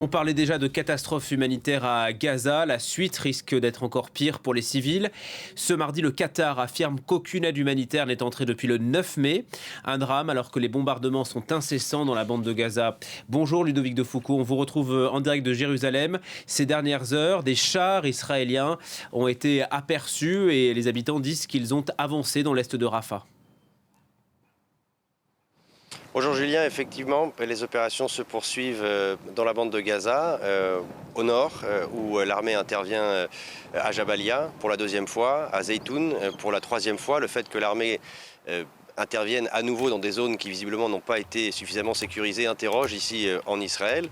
On parlait déjà de catastrophe humanitaire à Gaza. La suite risque d'être encore pire pour les civils. Ce mardi, le Qatar affirme qu'aucune aide humanitaire n'est entrée depuis le 9 mai. Un drame alors que les bombardements sont incessants dans la bande de Gaza. Bonjour Ludovic de Foucault, on vous retrouve en direct de Jérusalem. Ces dernières heures, des chars israéliens ont été aperçus et les habitants disent qu'ils ont avancé dans l'est de Rafah. Bonjour Julien, effectivement, les opérations se poursuivent dans la bande de Gaza, au nord, où l'armée intervient à Jabalia pour la deuxième fois, à Zeytoun pour la troisième fois. Le fait que l'armée intervienne à nouveau dans des zones qui visiblement n'ont pas été suffisamment sécurisées interroge ici en Israël.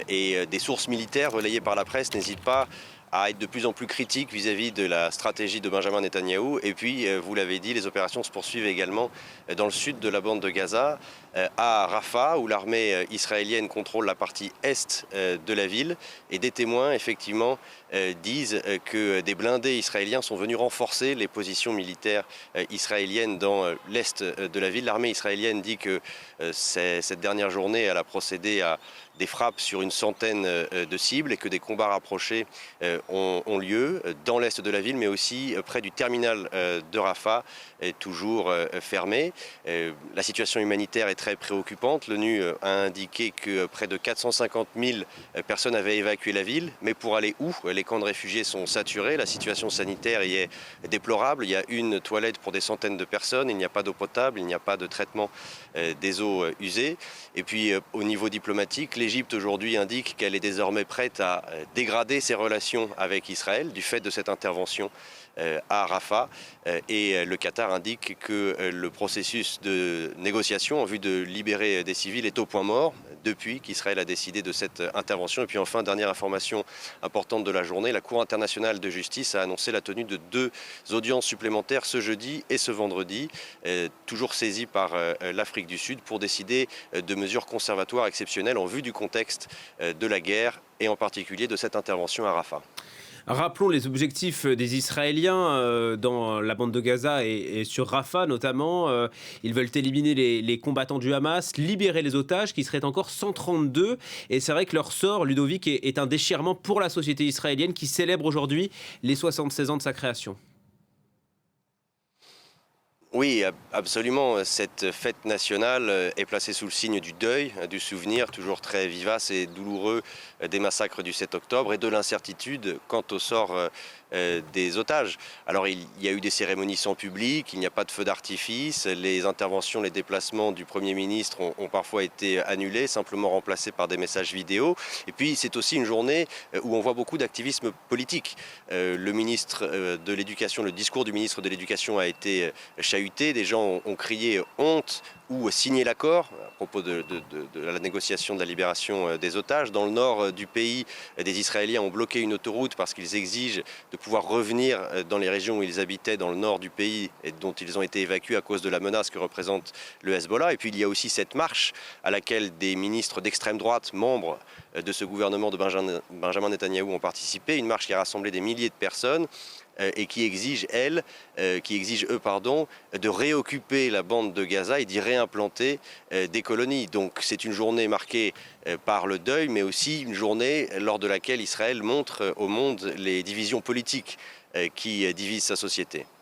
Et des sources militaires relayées par la presse n'hésitent pas à être de plus en plus critique vis-à-vis de la stratégie de Benjamin Netanyahou. Et puis, vous l'avez dit, les opérations se poursuivent également dans le sud de la bande de Gaza, à Rafah, où l'armée israélienne contrôle la partie est de la ville. Et des témoins, effectivement, disent que des blindés israéliens sont venus renforcer les positions militaires israéliennes dans l'est de la ville. L'armée israélienne dit que cette dernière journée, elle a procédé à des frappes sur une centaine de cibles et que des combats rapprochés ont lieu dans l'est de la ville, mais aussi près du terminal de Rafah, toujours fermé. La situation humanitaire est très préoccupante. L'ONU a indiqué que près de 450 000 personnes avaient évacué la ville, mais pour aller où? Les camps de réfugiés sont saturés, la situation sanitaire y est déplorable. Il y a une toilette pour des centaines de personnes, il n'y a pas d'eau potable, il n'y a pas de traitement des eaux usées. Et puis au niveau diplomatique, l'Égypte aujourd'hui indique qu'elle est désormais prête à dégrader ses relations avec Israël du fait de cette intervention à Rafah. Et le Qatar indique que le processus de négociation en vue de libérer des civils est au point mort depuis qu'Israël a décidé de cette intervention. Et puis enfin, dernière information importante de la journée, la Cour internationale de justice a annoncé la tenue de 2 audiences supplémentaires ce jeudi et ce vendredi, toujours saisies par l'Afrique du Sud pour décider de mesures conservatoires exceptionnelles en vue du contexte de la guerre et en particulier de cette intervention à Rafah. Rappelons les objectifs des Israéliens dans la bande de Gaza et sur Rafah notamment. Ils veulent éliminer les combattants du Hamas, libérer les otages qui seraient encore 132. Et c'est vrai que leur sort, Ludovic, est un déchirement pour la société israélienne qui célèbre aujourd'hui les 76 ans de sa création. Oui, absolument. Cette fête nationale est placée sous le signe du deuil, du souvenir toujours très vivace et douloureux des massacres du 7 octobre et de l'incertitude quant au sort des otages. Alors il y a eu des cérémonies sans public, il n'y a pas de feu d'artifice, les interventions, les déplacements du Premier ministre ont parfois été annulés, simplement remplacés par des messages vidéo. Et puis c'est aussi une journée où on voit beaucoup d'activisme politique. Le ministre de l'Éducation, le discours du ministre de l'Éducation a été chahuté, des gens ont crié honte ou signé l'accord à propos de la négociation de la libération des otages. Dans le nord du pays, des Israéliens ont bloqué une autoroute parce qu'ils exigent de pouvoir revenir dans les régions où ils habitaient dans le nord du pays et dont ils ont été évacués à cause de la menace que représente le Hezbollah. Et puis il y a aussi cette marche à laquelle des ministres d'extrême droite, membres de ce gouvernement de Benjamin Netanyahou ont participé, une marche qui a rassemblé des milliers de personnes et qui exigent, eux, de réoccuper la bande de Gaza et d'y réimplanter des colonies. Donc c'est une journée marquée par le deuil, mais aussi une journée lors de laquelle Israël montre au monde les divisions politiques qui divisent sa société.